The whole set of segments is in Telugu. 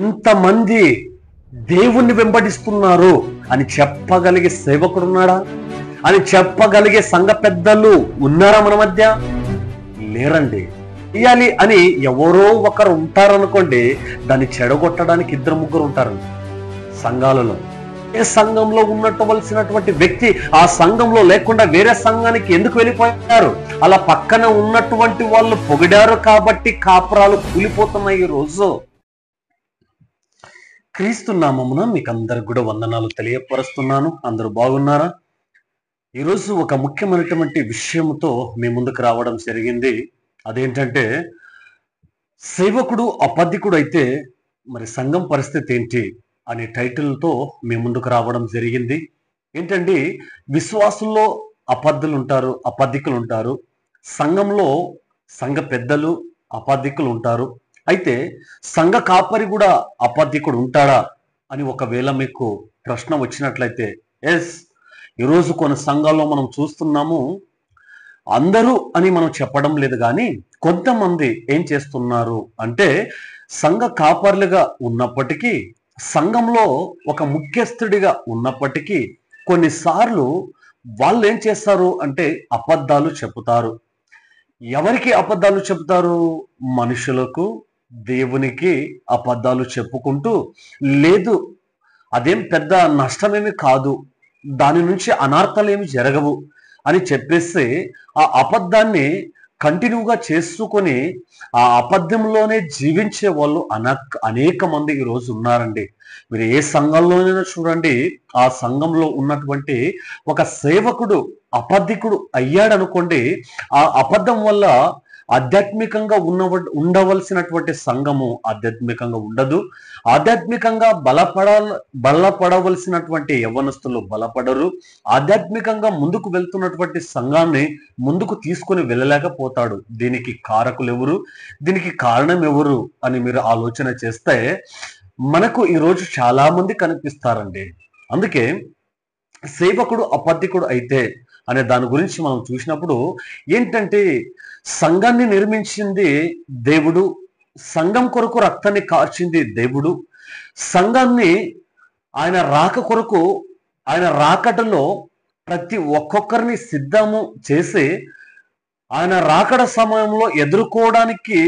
ఇంతమంది దేవుణ్ణి వెంబడిస్తున్నారు అని చెప్పగలిగే సేవకుడున్నాడా? అని చెప్పగలిగే సంఘ పెద్దలు ఉన్నారా మన మధ్య? లేరండి. చేయాలి అని ఎవరో ఒకరు ఉంటారనుకోండి, దాన్ని చెడగొట్టడానికి ఇద్దరు ముగ్గురు ఉంటారు సంఘాలలో. ఏ సంఘంలో ఉన్నటువంటి వ్యక్తి ఆ సంఘంలో లేకుండా వేరే సంఘానికి ఎందుకు వెళ్ళిపోయారు? అలా పక్కన ఉన్నటువంటి వాళ్ళు పొగిడారు కాబట్టి కాపురాలు కూలిపోతున్నాయి. ఈ రోజు క్రీస్తు నామమున మీకు అందరికి కూడా వందనాలు తెలియపరుస్తున్నాను. అందరూ బాగున్నారా? ఈరోజు ఒక ముఖ్యమైనటువంటి విషయంతో మీ ముందుకు రావడం జరిగింది. అదేంటంటే, సేవకుడు అబద్ధికుడు అయితే మరి సంఘం పరిస్థితి ఏంటి అనే టైటిల్తో మీ ముందుకు రావడం జరిగింది. ఏంటండి, విశ్వాసుల్లో అబద్ధులు ఉంటారు, అబద్ధికులు ఉంటారు. సంఘంలో సంఘ పెద్దలు అబద్ధికులు ఉంటారు. అయితే సంఘ కాపరి కూడా అబద్ధికుడు ఉంటాడా అని ఒకవేళ మీకు ప్రశ్న వచ్చినట్లయితే, ఎస్, ఈరోజు కొన్ని సంఘాల్లో మనం చూస్తున్నాము. అందరూ అని మనం చెప్పడం లేదు, కానీ కొంతమంది ఏం చేస్తున్నారు అంటే, సంఘ కాపర్లుగా ఉన్నప్పటికీ, సంఘంలో ఒక ముఖ్యస్థుడిగా ఉన్నప్పటికీ కొన్నిసార్లు వాళ్ళు ఏం చేస్తారు అంటే అబద్ధాలు చెబుతారు. ఎవరికి అబద్ధాలు చెబుతారు? మనుషులకు, దేవునికి అబద్ధాలు చెప్పుకుంటూ, లేదు అదేం పెద్ద నష్టమేమి కాదు, దాని నుంచి అనర్థాలేమి జరగవు అని చెప్పేసి ఆ అబద్ధాన్ని కంటిన్యూగా చేసుకొని ఆ అబద్ధంలోనే జీవించే వాళ్ళు అనేక మంది ఈరోజు ఉన్నారండి. మీరు ఏ సంఘంలోనైనా చూడండి, ఆ సంఘంలో ఉన్నటువంటి ఒక సేవకుడు అబద్ధికుడు అయ్యాడనుకోండి, ఆ అబద్ధం వల్ల ఆధ్యాత్మికంగా ఉండవలసినటువంటి సంఘము ఆధ్యాత్మికంగా ఉండదు. ఆధ్యాత్మికంగా బలపడవలసినటువంటి యవ్వనస్తులు బలపడరు. ఆధ్యాత్మికంగా ముందుకు వెళ్తున్నటువంటి సంఘాన్ని ముందుకు తీసుకొని వెళ్ళలేకపోతాడు. దీనికి కారకులు ఎవరు? దీనికి కారణం ఎవరు అని మీరు ఆలోచన చేస్తే మనకు ఈరోజు చాలా మంది కనిపిస్తారండి. అందుకే సేవకుడు అబద్ధికుడు అయితే అనే దాని గురించి మనం చూసినప్పుడు ఏంటంటే, సంఘాన్ని నిర్మించింది దేవుడు, సంఘం కొరకు రక్తాన్ని కార్చింది దేవుడు, సంఘాన్ని ఆయన రాక కొరకు, ఆయన రాకటలో ప్రతి ఒక్కొక్కరిని సిద్ధము చేసి ఆయన రాకడ సమయంలో ఎదుర్కోవడానికి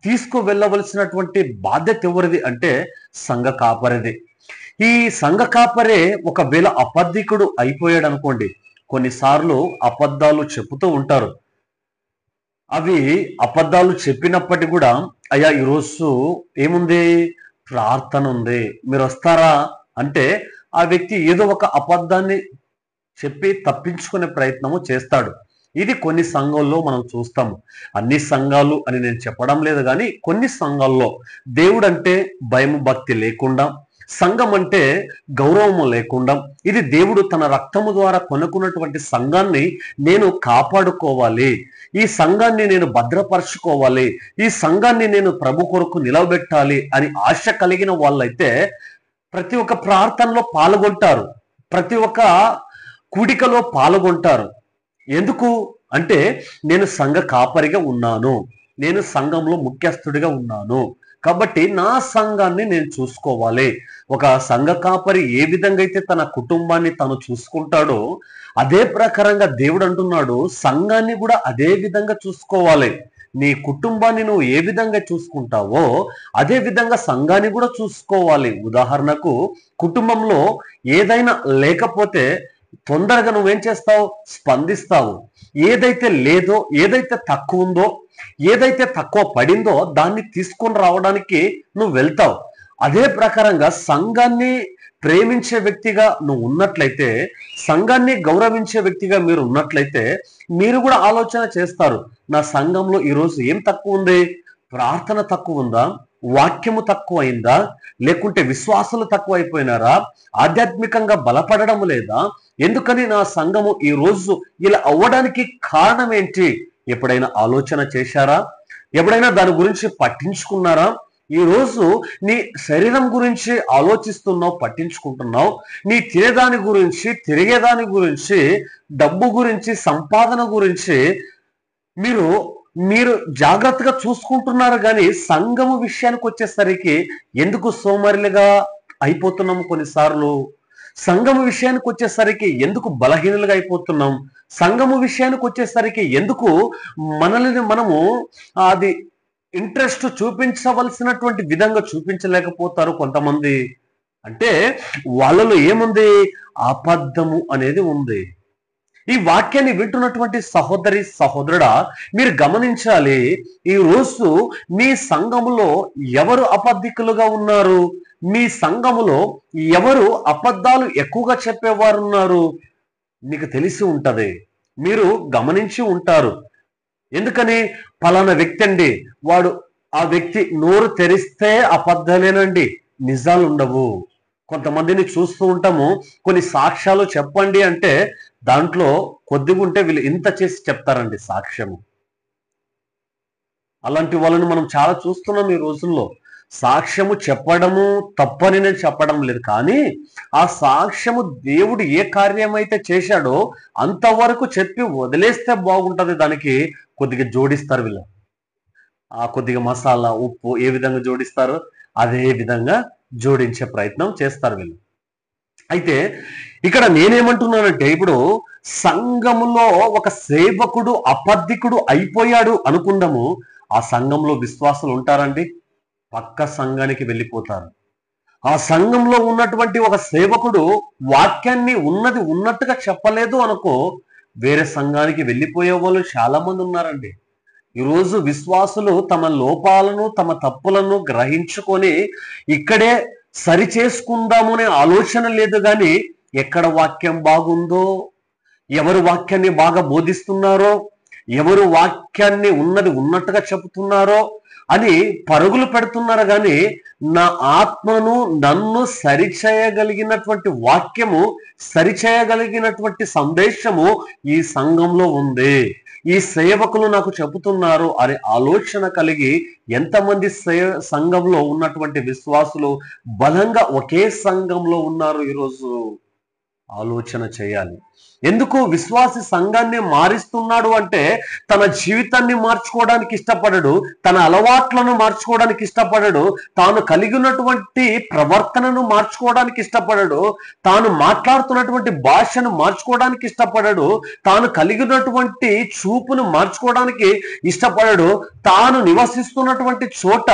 తీసుకువెళ్ళవలసినటువంటి బాధ్యత ఎవరిది అంటే సంఘ కాపరిది. ఈ సంఘ కాపరే ఒకవేళ అబద్ధికుడు అయిపోయాడు అనుకోండి, కొన్నిసార్లు అబద్ధాలు చెబుతూ ఉంటారు. అవి అబద్ధాలు చెప్పినప్పటికీ కూడా, అయ్యా ఈరోజు ఏముంది, ప్రార్థన ఉంది, మీరు వస్తారా అంటే ఆ వ్యక్తి ఏదో ఒక అబద్ధాన్ని చెప్పి తప్పించుకునే ప్రయత్నము చేస్తాడు. ఇది కొన్ని సంఘాల్లో మనం చూస్తాము. అన్ని సంఘాలు అని నేను చెప్పడం లేదు, కానీ కొన్ని సంఘాల్లో దేవుడు అంటే భయం భక్తి లేకుండా, సంఘం అంటే గౌరవము లేకుండా, ఇది దేవుడు తన రక్తము ద్వారా కొనుక్కున్నటువంటి సంఘాన్ని నేను కాపాడుకోవాలి, ఈ సంఘాన్ని నేను భద్రపరచుకోవాలి, ఈ సంఘాన్ని నేను ప్రభు కొరకు నిలబెట్టాలి అని ఆశ కలిగిన వాళ్ళైతే ప్రతి ఒక్క ప్రార్థనలో పాల్గొంటారు, ప్రతి ఒక్క కూడికలో పాల్గొంటారు. ఎందుకు అంటే, నేను సంఘ కాపరిగా ఉన్నాను, నేను సంఘంలో ముఖ్యస్థుడిగా ఉన్నాను, కాబట్టి నా సంఘాన్ని నేను చూసుకోవాలి. ఒక సంఘ కాపరి ఏ విధంగా అయితే తన కుటుంబాన్ని తను చూసుకుంటాడో, అదే ప్రకారంగా దేవుడు అంటున్నాడు, సంఘాన్ని కూడా అదే విధంగా చూసుకోవాలి. నీ కుటుంబాన్ని నువ్వు ఏ విధంగా చూసుకుంటావో అదే విధంగా సంఘాన్ని కూడా చూసుకోవాలి. ఉదాహరణకు, కుటుంబంలో ఏదైనా లేకపోతే తొందరగా నువ్వేం చేస్తావు? స్పందిస్తావు. ఏదైతే లేదో, ఏదైతే తక్కువ ఉందో, ఏదైతే తక్కువ పడిందో దాన్ని తీసుకొని రావడానికి నువ్వు వెళ్తావు. అదే ప్రకారంగా సంఘాన్ని ప్రేమించే వ్యక్తిగా నువ్వు ఉన్నట్లయితే, సంఘాన్ని గౌరవించే వ్యక్తిగా మీరు ఉన్నట్లయితే, మీరు కూడా ఆలోచన చేస్తారు, నా సంఘంలో ఈరోజు ఏం తక్కువ ఉంది? ప్రార్థన తక్కువ ఉందా? వాక్యము తక్కువ అయిందా? లేకుంటే విశ్వాసాలు తక్కువ అయిపోయినారా? ఆధ్యాత్మికంగా బలపడడం లేదా? ఎందుకని నా సంఘము ఈ రోజు ఇలా అవ్వడానికి కారణం ఏంటి? ఎప్పుడైనా ఆలోచన చేశారా? ఎప్పుడైనా దాని గురించి పట్టించుకున్నారా? ఈ రోజు నీ శరీరం గురించి ఆలోచిస్తున్నావు, పట్టించుకుంటున్నావు. నీ తినేదాని గురించి, తిరిగేదాని గురించి, డబ్బు గురించి, సంపాదన గురించి మీరు మీరు జాగ్రత్తగా చూసుకుంటున్నారు కానీ సంఘము విషయానికి వచ్చేసరికి ఎందుకు సోమరిలుగా అయిపోతున్నాము కొన్నిసార్లు? సంఘము విషయానికి వచ్చేసరికి ఎందుకు బలహీనులుగా అయిపోతున్నాం? సంఘము విషయానికి వచ్చేసరికి ఎందుకు మనల్ని మనము అది ఇంట్రెస్ట్ చూపించవలసినటువంటి విధంగా చూపించలేకపోతారు కొంతమంది? అంటే వాళ్ళలో ఏముంది? అబద్ధము అనేది ఉంది. ఈ వాక్యాన్ని వింటున్నటువంటి సహోదరి సహోదరుడా, మీరు గమనించాలి, ఈ రోజు మీ సంఘములో ఎవరు అబద్ధికులుగా ఉన్నారు? మీ సంఘములో ఎవరు అబద్ధాలు ఎక్కువగా చెప్పేవారు ఉన్నారు? మీకు తెలిసి ఉంటది, మీరు గమనించి ఉంటారు. ఎందుకని? పలానా వ్యక్తి అండి, ఆ వ్యక్తి నోరు తెరిస్తే అబద్ధాలేనండి, నిజాలు ఉండవు. కొంతమందిని చూస్తూ ఉంటాము, కొన్ని సాక్ష్యాలు చెప్పండి అంటే దాంట్లో కొద్దిగా ఉంటే వీళ్ళు ఇంత చేసి చెప్తారండి సాక్ష్యము. అలాంటి వాళ్ళని మనం చాలా చూస్తున్నాం ఈ రోజుల్లో. సాక్ష్యము చెప్పడము తప్పని నేను చెప్పడం లేదు, కానీ ఆ సాక్ష్యము దేవుడు ఏ కార్యం అయితే చేశాడో అంతవరకు చెప్పి వదిలేస్తే బాగుంటది. దానికి కొద్దిగా జోడిస్తారు వీళ్ళు. ఆ కొద్దిగా మసాలా, ఉప్పు ఏ విధంగా జోడిస్తారో అదే విధంగా జోడించే ప్రయత్నం చేస్తారు వీళ్ళు. అయితే ఇక్కడ నేనేమంటున్నానంటే, ఇప్పుడు సంఘములో ఒక సేవకుడు అబద్ధికుడు అయిపోయాడు అనుకుందాము, ఆ సంఘంలో విశ్వాసులు ఉంటారండి? పక్క సంఘానికి వెళ్ళిపోతారు. ఆ సంఘంలో ఉన్నటువంటి ఒక సేవకుడు వాక్యాన్ని ఉన్నది ఉన్నట్టుగా చెప్పలేదు అనుకో, వేరే సంఘానికి వెళ్ళిపోయే వాళ్ళు చాలా మంది ఉన్నారండి. ఈరోజు విశ్వాసులు తమ లోపాలను తమ తప్పులను గ్రహించుకొని ఇక్కడే సరి చేసుకుందాము అనే ఆలోచన లేదు, కానీ ఎక్కడ వాక్యం బాగుందో, ఎవరు వాక్యాన్ని బాగా బోధిస్తున్నారో, ఎవరు వాక్యాన్ని ఉన్నది ఉన్నట్టుగా చెబుతున్నారో అని పరుగులు పెడుతున్నారు. కానీ నా ఆత్మను నన్ను సరిచేయగలిగినటువంటి వాక్యము, సరిచేయగలిగినటువంటి సందేశము ఈ సంఘంలో ఉంది, ఈ సేవకులు నాకు చెబుతున్నారు అనే ఆలోచన కలిగి ఎంతమంది సంఘంలో ఉన్నటువంటి విశ్వాసులు బలంగా ఒకే సంఘంలో ఉన్నారు ఈరోజు? ఆలోచన చేయాలి. ఎందుకు విశ్వాసి సంఘాన్ని మారుస్తున్నాడు అంటే, తన జీవితాన్ని మార్చుకోవడానికి ఇష్టపడడు, తన అలవాట్లను మార్చుకోవడానికి ఇష్టపడడు, తాను కలిగి ఉన్నటువంటి ప్రవర్తనను మార్చుకోవడానికి ఇష్టపడడు, తాను మాట్లాడుతున్నటువంటి భాషను మార్చుకోవడానికి ఇష్టపడడు, తాను కలిగి ఉన్నటువంటి చూపును మార్చుకోవడానికి ఇష్టపడడు, తాను నివసిస్తున్నటువంటి చోట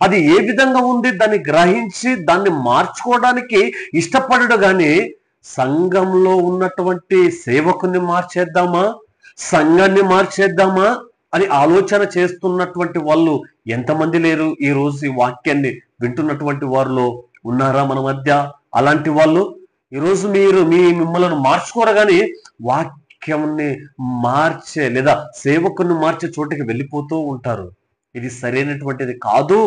అది ఏ విధంగా ఉంది దాన్ని గ్రహించి దాన్ని మార్చుకోవడానికి ఇష్టపడడు. కానీ సంఘంలో ఉన్నటువంటి సేవకుని మార్చేద్దామా, సంఘాన్ని మార్చేద్దామా అని ఆలోచన చేస్తున్నటువంటి వాళ్ళు ఎంతమంది లేరు? ఈ రోజు ఈ వాక్యాన్ని వింటున్నటువంటి వారిలో ఉన్నారా మన మధ్య అలాంటి వాళ్ళు? ఈరోజు మీరు మిమ్మల్ని మార్చుకోరు, కానీ వాక్యాన్ని మార్చే లేదా సేవకుని మార్చే చోటికి వెళ్ళిపోతూ ఉంటారు. ఇది సరైనటువంటిది కాదు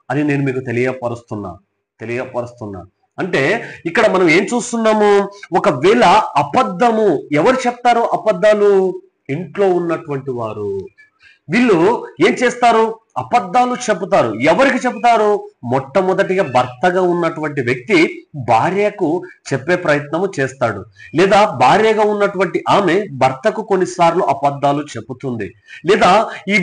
అని నేను మీకు తెలియపరుస్తున్నా. అంటే ఇక్కడ మనం ఏం చూస్తున్నాము? ఒకవేళ అబద్ధము ఎవరు చెప్తారు? అబద్ధాలు ఇంట్లో ఉన్నటువంటి వారు. వీళ్ళు ఏం చేస్తారు? అబద్ధాలు చెబుతారు. ఎవరికి చెబుతారు? మొట్టమొదటిగా భర్తగా ఉన్నటువంటి వ్యక్తి భార్యకు చెప్పే ప్రయత్నము చేస్తాడు, లేదా భార్యగా ఉన్నటువంటి ఆమె భర్తకు కొన్నిసార్లు అబద్ధాలు చెబుతుంది, లేదా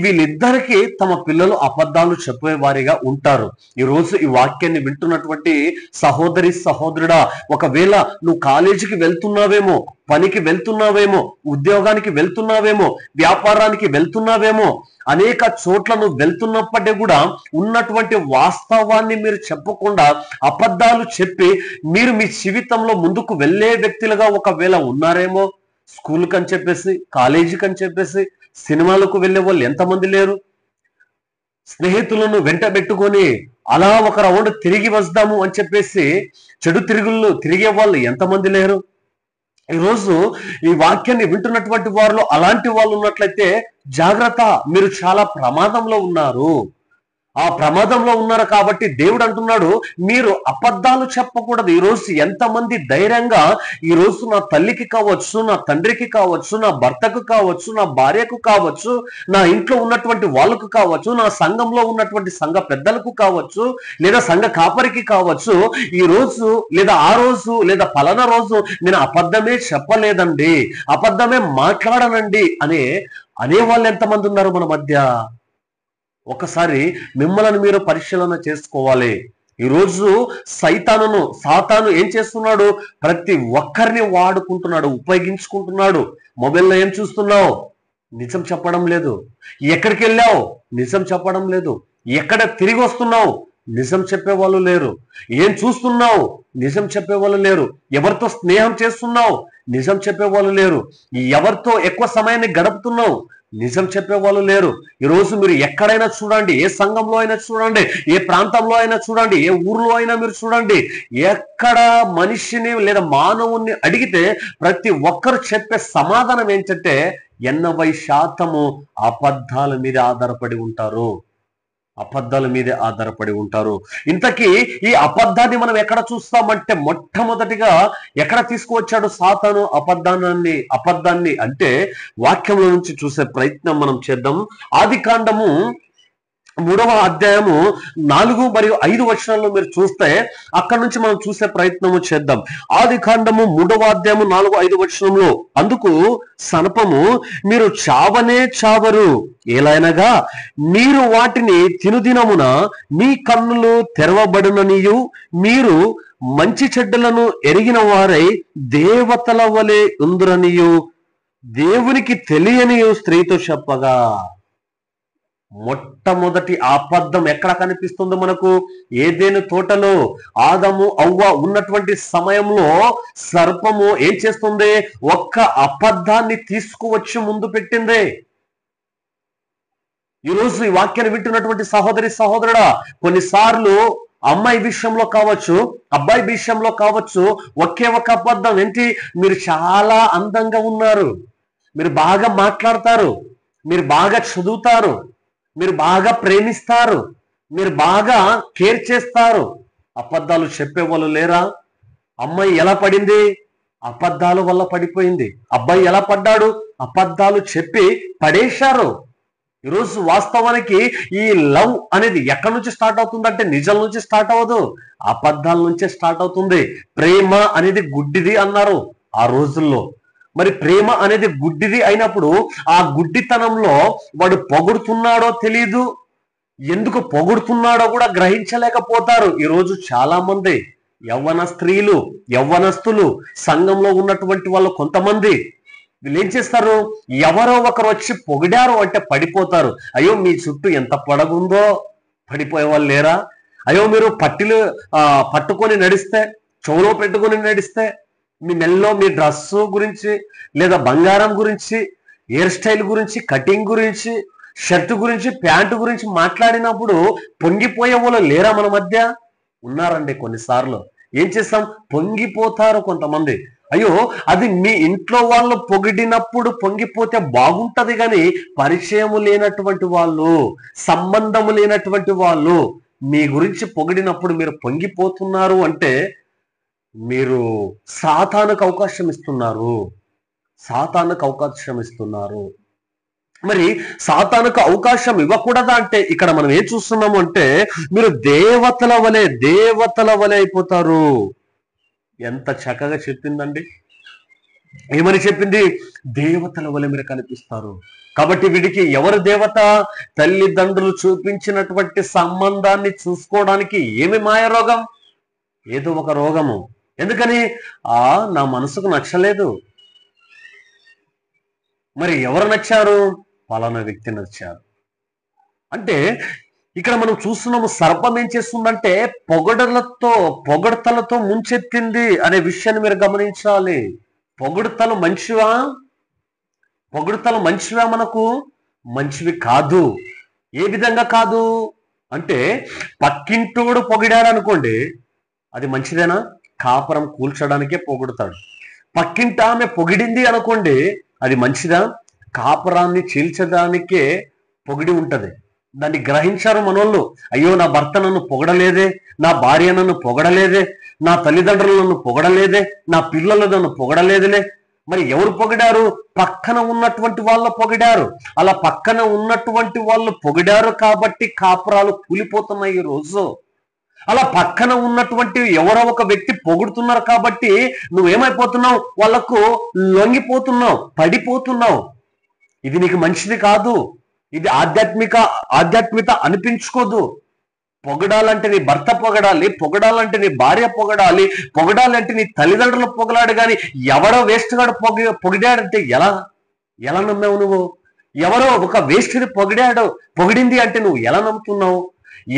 వీళ్ళిద్దరికీ తమ పిల్లలు అబద్ధాలు చెప్పేవారిగా ఉంటారు. ఈరోజు ఈ వాక్యాన్ని వింటున్నటువంటి సహోదరి సహోదరుడా, ఒకవేళ నువ్వు కాలేజీకి వెళ్తున్నావేమో, పనికి వెళ్తున్నావేమో, ఉద్యోగానికి వెళ్తున్నావేమో, వ్యాపారానికి వెళ్తున్నావేమో, అనేక చోట్ల నువ్వు వెళ్తున్నప్పటికీ కూడా ఉన్నటువంటి వాస్తవాన్ని మీరు చెప్పకుండా అబద్ధాలు చెప్పి మీరు మీ జీవితంలో ముందుకు వెళ్ళే వ్యక్తులుగా ఒకవేళ ఉన్నారేమో. స్కూల్కి అని చెప్పేసి, కాలేజీకి అని చెప్పేసి, సినిమాలకు వెళ్ళే వాళ్ళు ఎంతమంది లేరు? స్నేహితులను వెంట పెట్టుకొని అలా ఒక రౌండ్ తిరిగి వస్తాము అని చెప్పేసి చెడు తిరుగుళ్ళు తిరిగే వాళ్ళు ఎంతమంది లేరు? ఈరోజు ఈ వాక్యాన్ని వింటున్నటువంటి వారిలో అలాంటి వాళ్ళు ఉన్నట్లయితే జాగ్రత్త, మీరు చాలా ప్రమాదంలో ఉన్నారు. ఆ ప్రమాదంలో ఉన్నారు కాబట్టి దేవుడు అంటున్నాడు, మీరు అబద్ధాలు చెప్పకూడదు. ఈరోజు ఎంతమంది ధైర్యంగా ఈరోజు నా తల్లికి కావచ్చు, నా తండ్రికి కావచ్చు, నా భర్తకు కావచ్చు, నా భార్యకు కావచ్చు, నా ఇంట్లో ఉన్నటువంటి వాళ్ళకు కావచ్చు, నా సంఘంలో ఉన్నటువంటి సంఘ పెద్దలకు కావచ్చు, లేదా సంఘ కాపరికి కావచ్చు, ఈ రోజు లేదా ఆ రోజు లేదా పలానా రోజు నేను అబద్ధమే చెప్పలేదండి, అబద్ధమే మాట్లాడనండి అనేవాళ్ళు ఎంతమంది ఉన్నారు మన మధ్య? ఒకసారి మిమ్మల్ని మీరు పరిశీలన చేసుకోవాలి. ఈరోజు సాతాను ఏం చేస్తున్నాడు? ప్రతి ఒక్కరిని వాడుకుంటున్నాడు, ఉపయోగించుకుంటున్నాడు. మొబైల్లో ఏం చూస్తున్నావు? నిజం చెప్పడం లేదు. ఎక్కడికి వెళ్ళావు? నిజం చెప్పడం లేదు. ఎక్కడ తిరిగి వస్తున్నావు? నిజం చెప్పేవాళ్ళు లేరు. ఏం చూస్తున్నావు? నిజం చెప్పేవాళ్ళు లేరు. ఎవరితో స్నేహం చేస్తున్నావు? నిజం చెప్పేవాళ్ళు లేరు. ఎవరితో ఎక్కువ సమయాన్ని గడుపుతున్నావు? నిజం చెప్పేవాళ్ళు లేరు. ఈరోజు మీరు ఎక్కడైనా చూడండి, ఏ సంఘంలో అయినా చూడండి, ఏ ప్రాంతంలో అయినా చూడండి, ఏ ఊర్లో అయినా మీరు చూడండి, ఎక్కడ మనిషిని లేదా మానవుణ్ణి అడిగితే ప్రతి ఒక్కరు చెప్పే సమాధానం ఏంటంటే 80% అబద్ధాల మీద ఆధారపడి ఉంటారు. అబద్ధాల మీదే ఆధారపడి ఉంటారు. ఇంతకీ ఈ అబద్ధాన్ని మనం ఎక్కడ చూస్తామంటే, మొట్టమొదటిగా ఎక్కడ తీసుకువచ్చాడు సాతాను అబద్ధాన్ని అంటే వాక్యంలో నుంచి చూసే ప్రయత్నం మనం చేద్దాం. ఆదికాండము 3వ అధ్యాయము 4 మరియు 5 వచనాల్లో మీరు చూస్తే అక్కడ నుంచి మనం చూసే ప్రయత్నము చేద్దాం. ఆదికాండము 3వ అధ్యాయము 4, 5 వచనంలో, అందుకు సనపము, మీరు చావనే చావరు, ఏలైనగా మీరు వాటిని తినుదినమున మీ కన్నులు తెరవబడుననియు మీరు మంచి చెడ్డలను ఎరిగిన వారై దేవతల వలె ఉందురనియు దేవునికి తెలియనియు స్త్రీతో చెప్పగా. మొట్టమొదటి అబద్ధం ఎక్కడ కనిపిస్తుందో మనకు? ఏదెను తోటలో ఆదము అవ్వ ఉన్నటువంటి సమయంలో సర్పము ఏం చేస్తుంది? ఒక్క అబద్ధాన్ని తీసుకువచ్చి ముందు పెట్టింది. ఈరోజు ఈ వాక్యాన్ని వింటున్నటువంటి సహోదరి సహోదరుడా, కొన్నిసార్లు అమ్మాయి విషయంలో కావచ్చు, అబ్బాయి విషయంలో కావచ్చు, ఒకే ఒక అబద్ధం ఏంటి? మీరు చాలా అందంగా ఉన్నారు, మీరు బాగా మాట్లాడతారు, మీరు బాగా చదువుతారు, మీరు బాగా ప్రేమిస్తారు, మీరు బాగా కేర్ చేస్తారు. అబద్ధాలు చెప్పేవాళ్ళు లేరా? అమ్మాయి ఎలా పడింది? అబద్ధాల వల్ల పడిపోయింది. అబ్బాయి ఎలా పడ్డాడు? అబద్ధాలు చెప్పి పడేశారు. ఈరోజు వాస్తవానికి ఈ లవ్ అనేది ఎక్కడి నుంచి స్టార్ట్ అవుతుందంటే నిజం నుంచి స్టార్ట్ అవ్వదు, అబద్ధాల నుంచే స్టార్ట్ అవుతుంది. ప్రేమ అనేది గుడ్డిది అన్నారు ఆ రోజుల్లో. మరి ప్రేమ అనేది గుడ్డిది అయినప్పుడు ఆ గుడ్డితనంలో వాడు పొగుడుతున్నాడో తెలియదు, ఎందుకు పొగుడుతున్నాడో కూడా గ్రహించలేకపోతారు. ఈరోజు చాలా మంది యవ్వన స్త్రీలు, యవ్వనస్తులు, సంఘంలో ఉన్నటువంటి వాళ్ళు కొంతమంది వీళ్ళు ఏం చేస్తారు? ఎవరో ఒకరు వచ్చి పొగిడారు అంటే పడిపోతారు. అయ్యో మీ చుట్టూ ఎంత పొడగుందో, పడిపోయే వాళ్ళు లేరా? అయ్యో మీరు పట్టుకొని నడిస్తే, చెవులో పెట్టుకొని నడిస్తే, మీ మెల్లో మీ డ్రెస్సు గురించి లేదా బంగారం గురించి, హెయిర్ స్టైల్ గురించి, కటింగ్ గురించి, షర్ట్ గురించి, ప్యాంటు గురించి మాట్లాడినప్పుడు పొంగిపోయే వాళ్ళు లేరా మన మధ్య? ఉన్నారండి. కొన్నిసార్లు ఏం చేస్తాం? పొంగిపోతారు కొంతమంది. అయ్యో అది మీ ఇంట్లో వాళ్ళు పొగిడినప్పుడు పొంగిపోతే బాగుంటది, కానీ పరిచయము లేనటువంటి వాళ్ళు, సంబంధము లేనటువంటి వాళ్ళు మీ గురించి పొగిడినప్పుడు మీరు పొంగిపోతున్నారు అంటే మీరు సాతానుకు అవకాశం ఇస్తున్నారు. సాతానుకు అవకాశం ఇస్తున్నారు. మరి సాతానుకు అవకాశం ఇవ్వకూడదా అంటే ఇక్కడ మనం ఏం చూస్తున్నాము అంటే, మీరు దేవతల వలె అయిపోతారు. ఎంత చక్కగా చెప్పిందండి. ఏమని చెప్పింది? దేవతల వలె మీరు కనిపిస్తారు. కాబట్టి వీడికి ఎవరు దేవత? తల్లిదండ్రులు చూపించినటువంటి సంబంధాన్ని చూసుకోవడానికి ఏమి మాయ రోగం? ఏదో ఒక రోగము. ఎందుకని? నా మనసుకు నచ్చలేదు. మరి ఎవరు నచ్చారు? పలానా వ్యక్తి నచ్చారు. అంటే ఇక్కడ మనం చూస్తున్నాము, సర్పం ఏం చేస్తుందంటే పొగడతలతో ముంచెత్తింది అనే విషయాన్ని మీరు గమనించాలి. పొగడతలు మంచివా? మనకు మంచివి కాదు. ఏ విధంగా కాదు అంటే, పక్కింటోడు పొగిడాడు అనుకోండి, అది మంచిదేనా? కాపురం కూల్చడానికే పొగుడుతాడు. పక్కింటి ఆమె పొగిడింది అనుకోండి, అది మంచిదా? కాపురాన్ని చీల్చడానికే పొగిడి ఉంటది. దాన్ని గ్రహించారు మనోళ్ళు. అయ్యో, నా భర్త నన్ను పొగడలేదే, నా భార్య నన్ను పొగడలేదే, నా తల్లిదండ్రులు నన్ను పొగడలేదే, నా పిల్లలు నన్ను పొగడలేదులే. మరి ఎవరు పొగిడారు? పక్కన ఉన్నటువంటి వాళ్ళు పొగిడారు. అలా పక్కన ఉన్నటువంటి వాళ్ళు పొగిడారు కాబట్టి కాపురాలు కూలిపోతున్నాయి ఈ రోజు. అలా పక్కన ఉన్నటువంటి ఎవరో ఒక వ్యక్తి పొగుడుతున్నారు కాబట్టి నువ్వేమైపోతున్నావు? వాళ్ళకు లొంగిపోతున్నావు, పడిపోతున్నావు. ఇది నీకు మంచిది కాదు. ఇది ఆధ్యాత్మికత అనిపించుకోదు. పొగడాలంటే నీ భర్త పొగడాలి, పొగడాలంటే నీ భార్య పొగడాలి, పొగడాలంటే నీ తల్లిదండ్రులు పొగడాడు. కానీ ఎవరో వేస్ట్ గాడు పొగిడాడంటే ఎలా ఎలా నమ్మావు నువ్వు? ఎవరో ఒక వేస్ట్ని పొగిడింది అంటే నువ్వు ఎలా నమ్ముతున్నావు?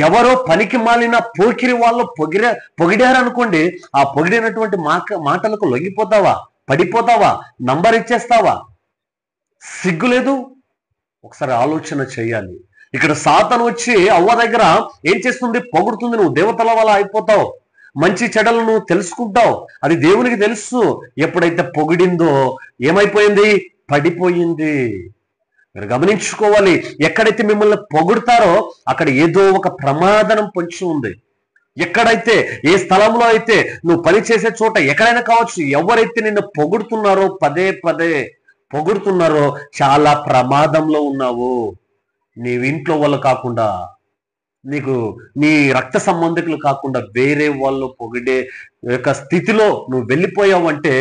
ఎవరో పనికి మాలిన పోకిరి వాళ్ళు పొగిడారనుకోండి, ఆ పొగిడినటువంటి మాటలకు లొంగిపోతావా? పడిపోతావా? నంబర్ ఇచ్చేస్తావా? సిగ్గులేదు? ఒకసారి ఆలోచన చేయాలి. ఇక్కడ సాతాను వచ్చి అవ్వ దగ్గర ఏం చేస్తుంది? పొగుడుతుంది. నువ్వు దేవతల వల్ల అయిపోతావు, మంచి చెడ్డలు నువ్వు తెలుసుకుంటావు. అది దేవునికి తెలుసు. ఎప్పుడైతే పొగిడిందో ఏమైపోయింది? పడిపోయింది. మీరు గమనించుకోవాలి. ఎక్కడైతే మిమ్మల్ని పొగుడుతారో అక్కడ ఏదో ఒక ప్రమాదం పొంచి ఉంది. ఎక్కడైతే, ఏ స్థలంలో అయితే, నువ్వు పని చేసే చోట ఎక్కడైనా కావచ్చు, ఎవరైతే నిన్ను పొగుడుతున్నారో, పదే పదే పొగుడుతున్నారో, చాలా ప్రమాదంలో ఉన్నావు. నీవింట్లో వాళ్ళు కాకుండా, నీకు నీ రక్త సంబంధికులు కాకుండా వేరే వాళ్ళు పొగిడే యొక్క స్థితిలో నువ్వు వెళ్ళిపోయావు అంటే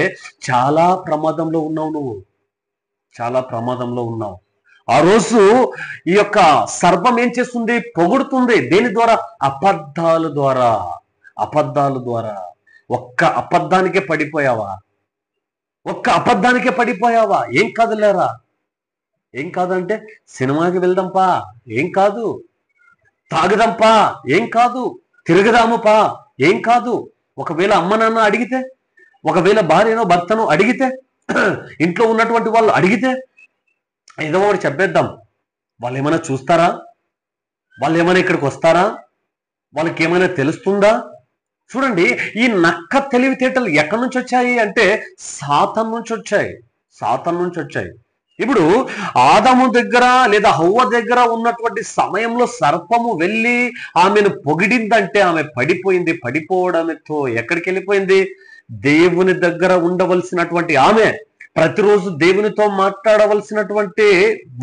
చాలా ప్రమాదంలో ఉన్నావు. నువ్వు చాలా ప్రమాదంలో ఉన్నావు. ఆ రోజు ఈ యొక్క సర్పం ఏం చేస్తుంది? పొగుడుతుంది. దేని ద్వారా? అబద్ధాల ద్వారా. అబద్ధాల ద్వారా. ఒక్క అబద్ధానికే పడిపోయావా? ఒక్క అబద్ధానికే పడిపోయావా? ఏం కాదులేరా, ఏం కాదంటే సినిమాకి వెళ్దాంపా, ఏం కాదు. తాగుదాంపా, ఏం కాదు. తిరగదాముపా, ఏం కాదు. ఒకవేళ అమ్మ నాన్న అడిగితే, ఒకవేళ భార్యనో భర్తను అడిగితే, ఇంట్లో ఉన్నటువంటి వాళ్ళు అడిగితే ఏదో ఒకటి చెప్పేద్దాం. వాళ్ళు ఏమైనా చూస్తారా? వాళ్ళు ఏమైనా ఇక్కడికి వస్తారా? వాళ్ళకి ఏమైనా తెలుస్తుందా? చూడండి, ఈ నక్క తెలివితేటలు ఎక్కడి నుంచి వచ్చాయి అంటే సాతాను నుంచి వచ్చాయి. సాతాను నుంచి వచ్చాయి. ఇప్పుడు ఆదాము దగ్గర లేదా హవ్వ దగ్గర ఉన్నటువంటి సమయంలో సర్పము వెళ్ళి ఆమెను పొగిడిందంటే ఆమె పడిపోయింది. పడిపోవడంతో ఎక్కడికి వెళ్ళిపోయింది? దేవుని దగ్గర ఉండవలసినటువంటి ఆమె, ప్రతిరోజు దేవునితో మాట్లాడవలసినటువంటి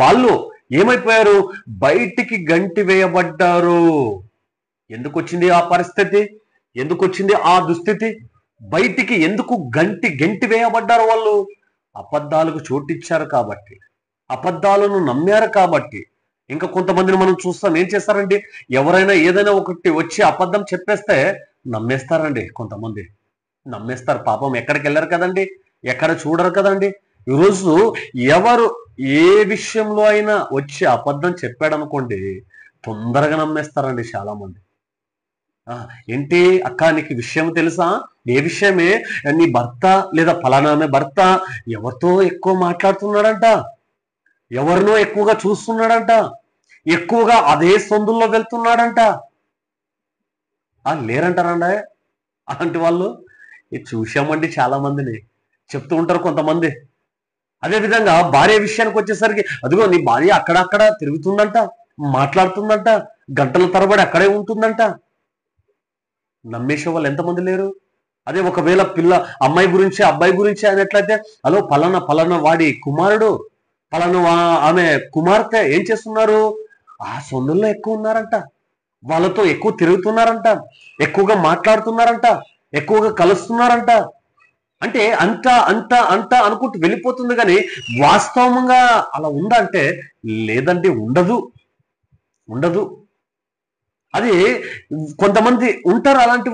వాళ్ళు ఏమైపోయారు? బయటికి గంటి వేయబడ్డారు. ఎందుకు వచ్చింది ఆ పరిస్థితి? ఎందుకు వచ్చింది ఆ దుస్థితి? బయటికి ఎందుకు గంటి వేయబడ్డారు వాళ్ళు? అబద్ధాలకు చోటిచ్చారు కాబట్టి, అబద్ధాలను నమ్మారు కాబట్టి. ఇంకా కొంతమందిని మనం చూస్తాం, ఏం చేస్తారండి? ఎవరైనా ఏదైనా ఒకటి వచ్చి అబద్ధం చెప్పేస్తే నమ్మేస్తారండి. కొంతమంది నమ్మేస్తారు. పాపం ఎక్కడికి వెళ్ళరు కదండి, ఎక్కడ చూడరు కదండి. ఈరోజు ఎవరు ఏ విషయంలో అయినా వచ్చి అబద్ధం చెప్పాడనుకోండి, తొందరగా నమ్మేస్తారండి చాలా మంది. ఏంటి అక్క, నీకు విషయం తెలుసా? ఏ విషయమే? నీ భర్త లేదా ఫలానామే భర్త ఎవరితో ఎక్కువ మాట్లాడుతున్నాడంట, ఎవరినో ఎక్కువగా చూస్తున్నాడంట, ఎక్కువగా అదే సందుల్లో వెళ్తున్నాడంట. లేరంటారండి అలాంటి వాళ్ళు? చూసామండి చాలా మందిని, చెప్తూ ఉంటారు కొంతమంది. అదేవిధంగా భార్య విషయానికి వచ్చేసరికి, అదిగో నీ భార్య అక్కడక్కడ తిరుగుతుందంట, మాట్లాడుతుందంట, గంటల తరబడి అక్కడే ఉంటుందంట. నమ్మేసే వాళ్ళు ఎంతమంది లేరు? అదే ఒకవేళ అమ్మాయి గురించి అబ్బాయి గురించి అయినట్లయితే, హలో పలానా వాడి కుమారుడు, పలానా ఆమె కుమార్తె ఏం చేస్తున్నారు? ఆ సొందుల్లో ఎక్కువ ఉన్నారంట, వాళ్ళతో ఎక్కువ తిరుగుతున్నారంట, ఎక్కువగా మాట్లాడుతున్నారంట, ఎక్కువగా కలుస్తున్నారంట. అంటే అంత అనుకుంటూ వెళ్ళిపోతుంది. కానీ వాస్తవంగా అలా ఉందా అంటే లేదండి, ఉండదు. అది కొంతమంది ఉంటారు అలాంటి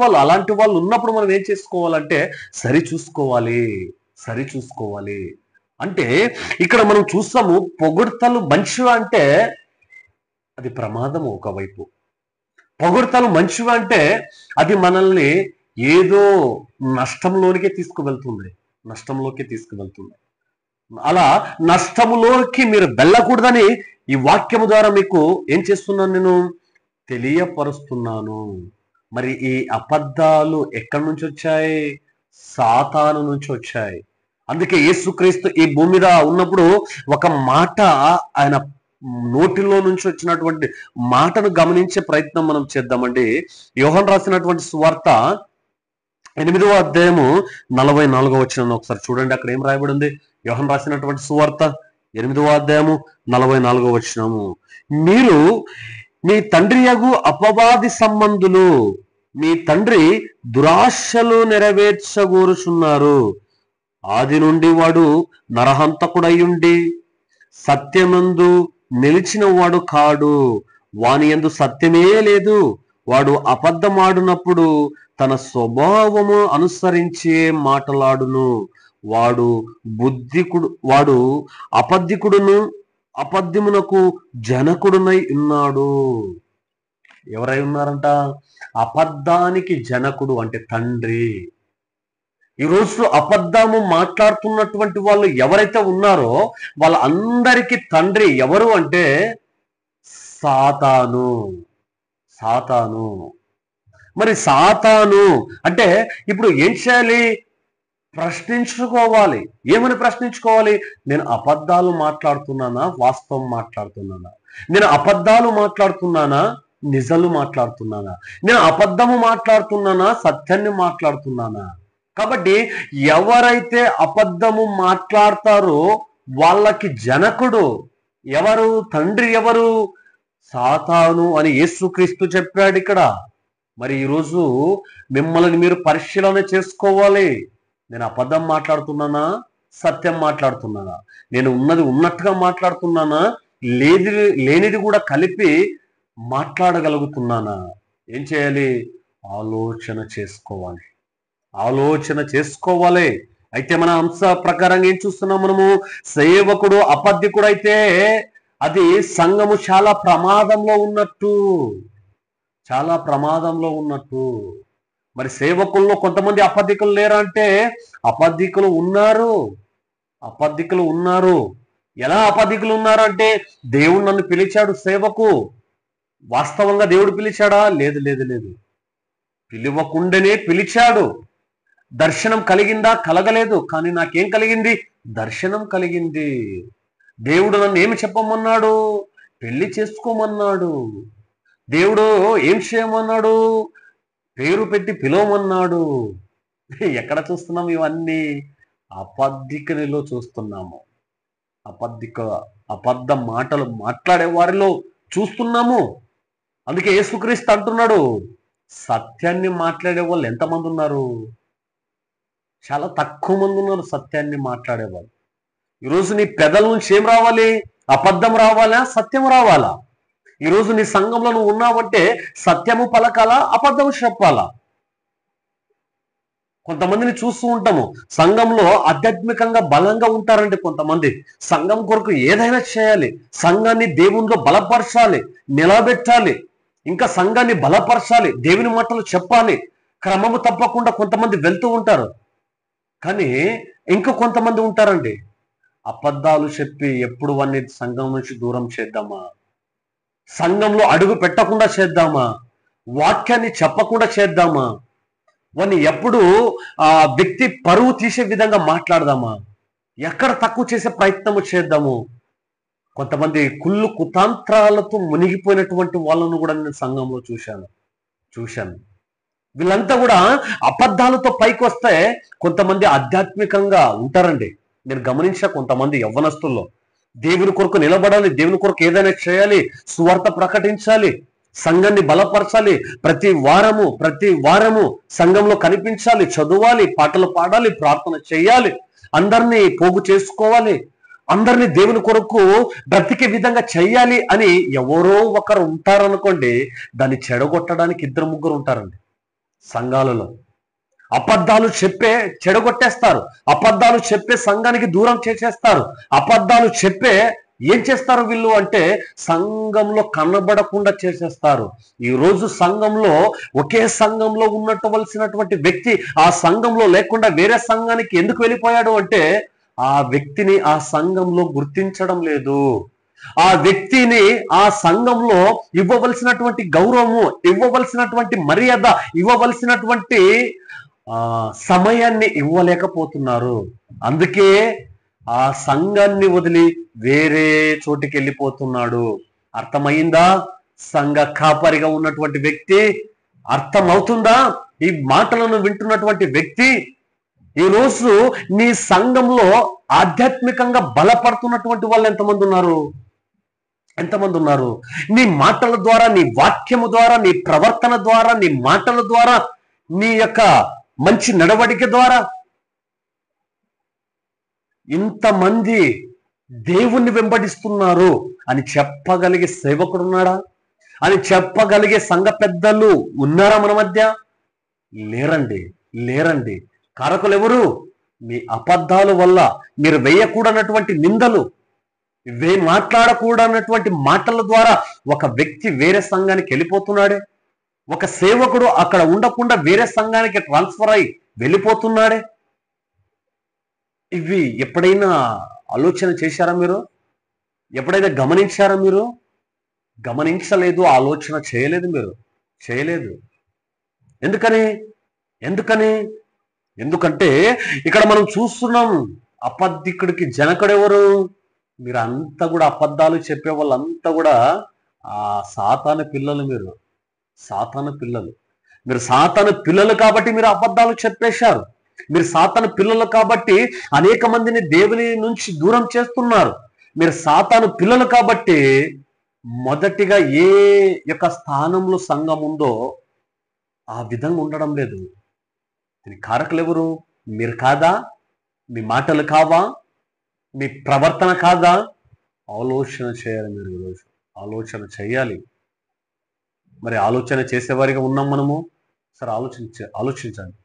వాళ్ళు ఉన్నప్పుడు మనం ఏం చేసుకోవాలంటే సరిచూసుకోవాలి. అంటే ఇక్కడ మనం చూస్తాము, పొగుడ్తలు మంచివా అంటే అది ప్రమాదము. ఒకవైపు పొగుడ్తలు మంచివా అంటే అది మనల్ని ఏదో నష్టంలోకి తీసుకువెళ్తుంది. అలా నష్టములోకి మీరు వెళ్ళకూడదని ఈ వాక్యము ద్వారా మీకు ఏం చేస్తున్నాను? నేను తెలియపరుస్తున్నాను. మరి ఈ అబద్ధాలు ఎక్కడి నుంచి వచ్చాయి? సాతాను నుంచి వచ్చాయి. అందుకే యేసుక్రీస్తు ఈ భూమి మీద ఉన్నప్పుడు ఒక మాట ఆయన నోటిలో నుంచి వచ్చినటువంటి మాటను గమనించే ప్రయత్నం మనం చేద్దామండి. యోహాను రాసినటువంటి సువార్త 8వ అధ్యాయము 44వ వచనం ఒకసారి చూడండి. అక్కడ ఏం రాయబడి ఉంది? యోహాను రాసినటువంటి సువార్త 8వ అధ్యాయము 44వ వచనము. మీరు మీ తండ్రి యగు అపవాది సంబంధులు, మీ తండ్రి దురాశలు నెరవేర్చగోరుచున్నారు. ఆది నుండి వాడు నరహంతకుడయ్యుండి సత్యమందు నిలిచిన వాడు కాడు, వాని యందు సత్యమే లేదు. వాడు అబద్ధమాడునప్పుడు తన స్వభావము అనుసరించే మాటలాడును. వాడు అబద్ధికుడును అబద్ధమునకు జనకుడునై ఉన్నాడు. ఎవరై ఉన్నారంట? అబద్ధానికి జనకుడు అంటే తండ్రి. ఈరోజు అబద్ధము మాట్లాడుతున్నటువంటి వాళ్ళు ఎవరైతే ఉన్నారో వాళ్ళందరికీ తండ్రి ఎవరు అంటే సాతాను. సాతాను. మరి సాతాను అంటే ఇప్పుడు ఏం చేయాలి? ప్రశ్నించుకోవాలి. ఏమని ప్రశ్నించుకోవాలి? నేను అబద్ధాలు మాట్లాడుతున్నానా, వాస్తవం మాట్లాడుతున్నానా? నేను అబద్ధాలు మాట్లాడుతున్నానా, నిజాలు మాట్లాడుతున్నానా? నేను అబద్ధము మాట్లాడుతున్నానా, సత్యాన్ని మాట్లాడుతున్నానా? కాబట్టి ఎవరైతే అబద్ధము మాట్లాడతారో వాళ్ళకి జనకుడు ఎవరు? తండ్రి ఎవరు? సాతాను అని యేసుక్రీస్తు చెప్పాడు ఇక్కడ. మరి ఈరోజు మిమ్మల్ని మీరు పరిశీలన చేసుకోవాలి. నేను అబద్ధం మాట్లాడుతున్నానా, సత్యం మాట్లాడుతున్నానా? నేను ఉన్నది ఉన్నట్టుగా మాట్లాడుతున్నానా, లేనిది కూడా కలిపి మాట్లాడగలుగుతున్నానా? ఏం చేయాలి? ఆలోచన చేసుకోవాలి. ఆలోచన చేసుకోవాలి. అయితే మన అంశ ప్రకారంగా ఏం చూస్తున్నాం మనము? సేవకుడు అబద్ధికుడు అయితే అది సంఘము చాలా ప్రమాదంలో ఉన్నట్టు. చాలా ప్రమాదంలో ఉన్నట్టు. మరి సేవకుల్లో కొంతమంది అబద్ధికులు లేరా అంటే అబద్ధికులు ఉన్నారు. అబద్ధికులు ఉన్నారు. ఎలా అబద్ధికులు ఉన్నారు అంటే దేవుడు నన్ను పిలిచాడు సేవకు. వాస్తవంగా దేవుడు పిలిచాడా? లేదు లేదు లేదు. పిలువకుండానే పిలిచాడు. దర్శనం కలిగిందా? కలగలేదు. కానీ నాకేం కలిగింది? దర్శనం కలిగింది. దేవుడు నన్ను ఏమి చెప్పమన్నాడు? పెళ్లి చేసుకోమన్నాడు. దేవుడు ఏం చేయమన్నాడు? పేరు పెట్టి పిలవమన్నాడు. ఎక్కడ చూస్తున్నాం ఇవన్నీ? అబద్ధికునిలో చూస్తున్నాము. అబద్ధ మాటలు మాట్లాడే వారిలో చూస్తున్నాము. అందుకే యేసుక్రీస్తు అంటున్నాడు, సత్యాన్ని మాట్లాడే వాళ్ళు ఎంతమంది ఉన్నారు? చాలా తక్కువ మంది ఉన్నారు సత్యాన్ని మాట్లాడేవాళ్ళు. ఈరోజు నీ పెదల నుంచి ఏం రావాలి? అబద్ధం రావాలా, సత్యం రావాలా? ఈరోజు నీ సంఘంలో నువ్వు ఉన్నావంటే సత్యము పలకాలా, అబద్ధము చెప్పాలా? కొంతమందిని చూస్తూ ఉంటాము, సంఘంలో ఆధ్యాత్మికంగా బలంగా ఉంటారండి. కొంతమంది సంఘం కొరకు ఏదైనా చేయాలి, సంఘాన్ని దేవునిలో బలపరచాలి, నిలబెట్టాలి, ఇంకా సంఘాన్ని బలపరచాలి, దేవుని మాటలు చెప్పాలి, క్రమము తప్పకుండా కొంతమంది వెళ్తూ ఉంటారు. కానీ ఇంకా కొంతమంది ఉంటారండి, అబద్ధాలు చెప్పి ఎప్పుడు వాన్ని సంఘం నుంచి దూరం చేద్దామా, సంఘంలో అడుగు పెట్టకుండా చేద్దామా, వాక్యాన్ని చెప్పకుండా చేద్దామా, వాన్ని ఎప్పుడు ఆ వ్యక్తి పరువు తీసే విధంగా మాట్లాడదామా, ఎక్కడ తక్కువ చేసే ప్రయత్నము చేద్దాము. కొంతమంది కుళ్ళు కుతాంత్రాలతో మునిగిపోయినటువంటి వాళ్ళను కూడా నేను సంఘంలో చూశాను. వీళ్ళంతా కూడా అబద్ధాలతో పైకి వస్తే కొంతమంది ఆధ్యాత్మికంగా ఉంటారండి. నేను గమనించా, కొంతమంది యవ్వనస్తుల్లో దేవుని కొరకు నిలబడాలి, దేవుని కొరకు ఏదైనా చేయాలి, సువార్త ప్రకటించాలి, సంఘాన్ని బలపరచాలి, ప్రతి వారము సంఘంలో కనిపించాలి, చదవాలి, పాటలు పాడాలి, ప్రార్థన చేయాలి, అందరినీ పోగు చేసుకోవాలి, అందరినీ దేవుని కొరకు బ్రతికే విధంగా చెయ్యాలి అని ఎవరో ఒకరు ఉంటారనుకోండి, దాన్ని చెడగొట్టడానికి 2-3 ఉంటారండి సంఘాలలో. అబద్ధాలు చెప్పే చెడగొట్టేస్తారు, అబద్ధాలు చెప్పే సంఘానికి దూరం చేసేస్తారు, అబద్ధాలు చెప్పే ఏం చేస్తారు వీళ్ళు అంటే సంఘంలో కనబడకుండా చేసేస్తారు. ఈ రోజు సంఘంలో ఒకే సంఘంలో ఉన్నటువంటి వ్యక్తి ఆ సంఘంలో లేకుండా వేరే సంఘానికి ఎందుకు వెళ్ళిపోయాడు అంటే ఆ వ్యక్తిని ఆ సంఘంలో గుర్తించడం లేదు, ఆ వ్యక్తిని ఆ సంఘంలో ఇవ్వవలసినటువంటి గౌరవము, ఇవ్వవలసినటువంటి మర్యాద, ఇవ్వవలసినటువంటి సమయాన్ని ఇవ్వలేకపోతున్నారు. అందుకే ఆ సంఘాన్ని వదిలి వేరే చోటికి వెళ్ళిపోతున్నాడు. అర్థమైందా? సంఘ కాపరిగా ఉన్నటువంటి వ్యక్తి అర్థమవుతుందా? ఈ మాటలను వింటున్నటువంటి వ్యక్తి ఈ రోజు నీ సంఘంలో ఆధ్యాత్మికంగా బలపడుతున్నటువంటి వాళ్ళు ఎంతమంది ఉన్నారు? ఎంతమంది ఉన్నారు? నీ మాటల ద్వారా, నీ వాక్యము ద్వారా, నీ ప్రవర్తన ద్వారా, నీ మాటల ద్వారా, నీ యొక్క మంచి నడవడిక ద్వారా ఇంతమంది దేవుణ్ణి వెంబడిస్తున్నారు అని చెప్పగలిగే సేవకుడున్నాడా? అని చెప్పగలిగే సంఘ పెద్దలు ఉన్నారా మన మధ్య? లేరండి, లేరండి. కారకులు ఎవరు? మీ అబద్ధాల వల్ల మీరు వేయకూడనటువంటి నిందలు, మాట్లాడకూడనటువంటి మాటల ద్వారా ఒక వ్యక్తి వేరే సంఘానికి వెళ్ళిపోతున్నాడే. ఒక సేవకుడు అక్కడ ఉండకుండా వేరే సంఘానికి ట్రాన్స్ఫర్ అయి వెళ్ళిపోతున్నాడే. ఇవి ఎప్పుడైనా ఆలోచన చేశారా మీరు? ఎప్పుడైనా గమనించారా మీరు? గమనించలేదు, ఆలోచన చేయలేదు, మీరు చేయలేదు. ఎందుకని? ఎందుకని? ఎందుకంటే ఇక్కడ మనం చూస్తున్నాం, అబద్ధికుడికి జనకుడు ఎవరు? మీరు అంతా కూడా అబద్ధాలు చెప్పే వాళ్ళంతా కూడా ఆ సాతాను పిల్లలు. మీరు సాతాను పిల్లలు. మీరు సాతాను పిల్లలు కాబట్టి మీరు అబద్ధాలు చెప్పేశారు. మీరు సాతాను పిల్లలు కాబట్టి అనేక మందిని దేవుని నుంచి దూరం చేస్తున్నారు. మీరు సాతాను పిల్లలు కాబట్టి మొదటిగా ఏ యొక్క స్థానంలో సంఘం ఉందో ఆ విధంగా ఉండడం లేదు. దీనికి కారకులు ఎవరు? మీరు కాదా? మీ మాటలు కావా? మీ ప్రవర్తన కాదా? ఆలోచన చేయాలి. మీరు ఈరోజు ఆలోచన చేయాలి. మరి ఆలోచన చేసేవారిగా ఉన్నాం మనము. సరే, ఆలోచించండి.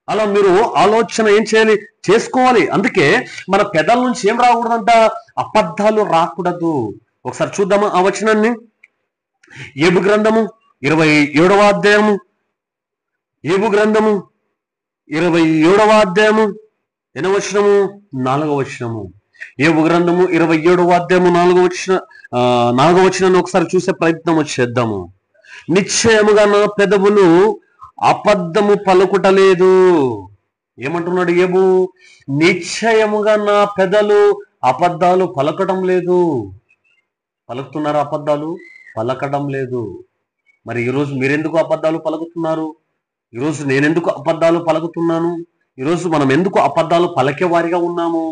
అలా మీరు ఆలోచన ఏం చేయాలి? చేసుకోవాలి. అందుకే మన పెదల నుంచి ఏం రాకూడదంట? అబద్ధాలు రాకూడదు. ఒకసారి చూద్దామా ఆ వచనాన్ని? యోబు గ్రంథము 27వ అధ్యాయము, యోబు గ్రంథము 27వ అధ్యాయము 8వ వచనము 4వ వచనము. యోబు గ్రంథము 27వ అధ్యాయము 4వ వచనాన్ని ఒకసారి చూసే ప్రయత్నం చేద్దాము. నిశ్చయముగా నా పెదవులు అబద్ధము పలుకుటలేదు. ఏమంటున్నాడు యోబు? నిశ్చయముగా నా పెదలు అబద్ధాలు పలకడం లేదు. పలుకుతున్నారు అబద్ధాలు? పలకడం లేదు. మరి ఈరోజు మీరెందుకు అబద్ధాలు పలుకుతున్నారు? ఈరోజు నేనెందుకు అబద్ధాలు పలుకుతున్నాను? ఈరోజు మనం ఎందుకు అబద్ధాలు పలికే వారిగా ఉన్నాము?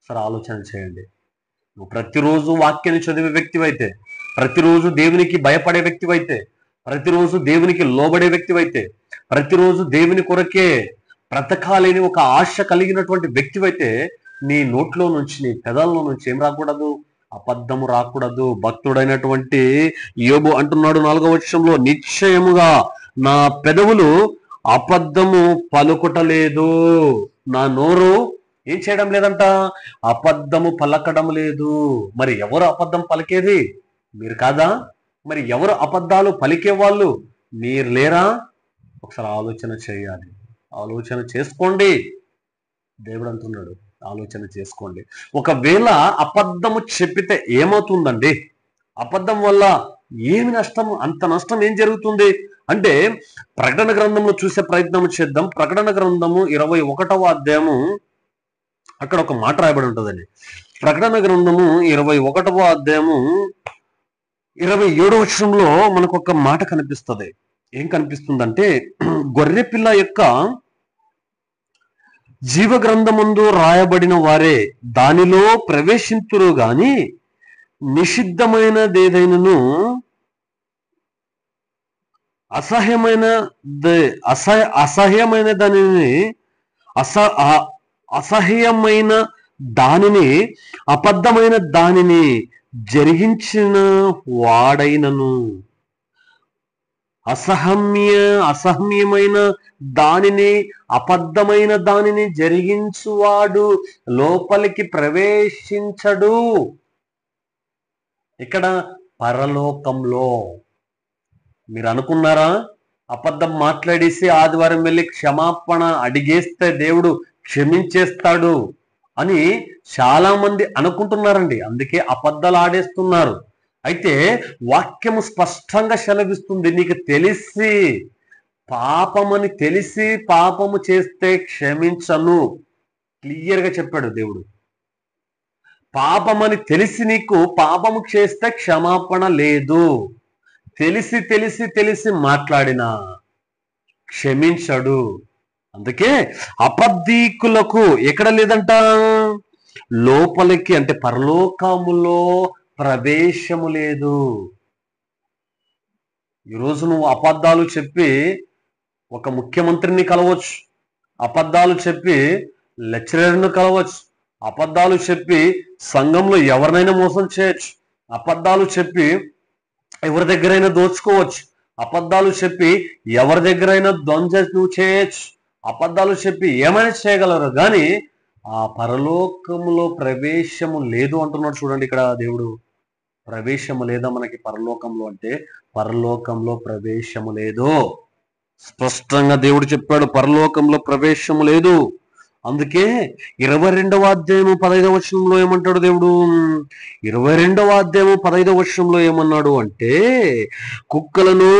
సరే, ఆలోచన చేయండి. నువ్వు ప్రతిరోజు వాక్యాన్ని చదివే వ్యక్తివైతే, ప్రతిరోజు దేవునికి భయపడే వ్యక్తివైతే, ప్రతిరోజు దేవునికి లోబడే వ్యక్తివైతే, ప్రతిరోజు దేవుని కొరకే బ్రతకాలని ఒక ఆశ కలిగినటువంటి వ్యక్తివైతే నీ నోట్లో నుంచి, నీ పెదాల్లో నుంచి ఏం రాకూడదు? అబద్ధము రాకూడదు. భక్తుడైనటువంటి యోబు అంటున్నాడు 4వ వచనంలో, నిశ్చయముగా నా పెదవులు అబద్ధము పలుకుటలేదు. నా నోరు ఏం చేయడం లేదంట? అబద్ధము పలకడం లేదు. మరి ఎవరు అబద్ధం పలికేది? మీరు కాదా? మరి ఎవరు అబద్ధాలు పలికే వాళ్ళు? మీరు లేరా? ఒకసారి ఆలోచన చేయాలి. ఆలోచన చేసుకోండి. దేవుడు అంటున్నాడు, ఆలోచన చేసుకోండి. ఒకవేళ అబద్ధము చెప్పితే ఏమవుతుందండి? అబద్ధం వల్ల ఏమి నష్టం? అంత నష్టం ఏం జరుగుతుంది అంటే ప్రకటన గ్రంథంలో చూసే ప్రయత్నం చేద్దాం. ప్రకటన గ్రంథము 21వ అధ్యాయము, అక్కడ ఒక మాట రాయబడి ఉంటుందండి. ప్రకటన గ్రంథము 21వ అధ్యాయము 27వ వచనంలో మనకు ఒక మాట కనిపిస్తుంది. ఏం కనిపిస్తుందంటే, గొర్రె పిల్ల యొక్క జీవ గ్రంథమందు రాయబడిన వారే దానిలో ప్రవేశింతురు గాని నిషిద్ధమైనదేదైనను అసహ్యమైన దానిని అబద్ధమైన దానిని జరిగించిన వాడైనను, అసహ్యమైన దానిని, అబద్ధమైన దానిని జరిగించువాడు లోపలికి ప్రవేశించడు. ఇక్కడ పరలోకంలో మీరు అనుకున్నారా? అబద్ధం మాట్లాడేసి ఆదివారం వెళ్ళి క్షమాపణ అడిగేస్తే దేవుడు క్షమించేస్తాడు అని చాలా మంది అనుకుంటున్నారండి. అందుకే అబద్ధాలు ఆడేస్తున్నారు. అయితే వాక్యము స్పష్టంగా సెలవిస్తుంది, నీకు తెలిసి పాపమని తెలిసి పాపము చేస్తే క్షమించను. క్లియర్గా చెప్పాడు దేవుడు. పాపమని తెలిసి నీకు పాపము చేస్తే క్షమాపణ లేదు. తెలిసి తెలిసి తెలిసి మాట్లాడినా క్షమించడు. అందుకే అబద్ధీకులకు ఎక్కడ లేదంట, లోపలికి అంటే పరలోకములో ప్రవేశము లేదు. ఈరోజు నువ్వు అబద్ధాలు చెప్పి ఒక ముఖ్యమంత్రిని కలవచ్చు, అబద్ధాలు చెప్పి లెక్చరర్ను కలవచ్చు, అబద్ధాలు చెప్పి సంఘంలో ఎవరినైనా మోసం చేయొచ్చు, అబద్ధాలు చెప్పి ఎవరి దగ్గరైనా దోచుకోవచ్చు, అబద్ధాలు చెప్పి ఎవరి దగ్గరైనా నువ్వు చేయొచ్చు, అబద్ధాలు చెప్పి ఏమైనా చేయగలరు. కానీ ఆ పరలోకములో ప్రవేశము లేదు అంటున్నాడు. చూడండి ఇక్కడ దేవుడు, ప్రవేశము లేదా మనకి పరలోకంలో అంటే పరలోకంలో ప్రవేశము లేదు. స్పష్టంగా దేవుడు చెప్పాడు, పరలోకంలో ప్రవేశము లేదు. అందుకే 22వ అధ్యాయము 15వ వచనంలో ఏమంటాడు దేవుడు, 22వ అధ్యాయము 15వ వచనంలో ఏమన్నాడు అంటే, కుక్కలను,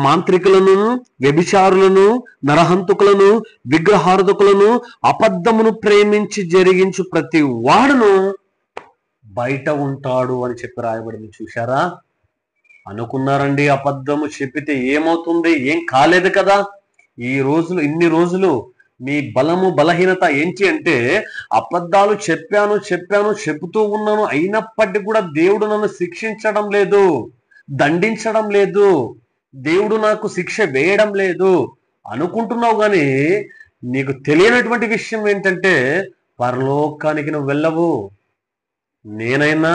మాంత్రికులను, వ్యభిచారులను, నరహంతకులను, విగ్రహార్థకులను, అబద్ధమును ప్రేమించి జరిగించు ప్రతి వాడును బయట ఉంటాడు అని చెప్పి రాయబడింది. చూశారా? అనుకున్నారండి అబద్ధము చెప్పితే ఏమవుతుంది? ఏం కాలేదు కదా. ఈ రోజులు ఇన్ని రోజులు మీ బలము బలహీనత ఏంటి అంటే, అబద్ధాలు చెప్తూ ఉన్నాను, అయినప్పటికీ కూడా దేవుడు నన్ను శిక్షించడం లేదు, దండించడం లేదు, దేవుడు నాకు శిక్ష వేయడం లేదు అనుకుంటున్నావు. కానీ నీకు తెలియనటువంటి విషయం ఏంటంటే, పరలోకానికి నువ్వు వెళ్ళవు. నేనైనా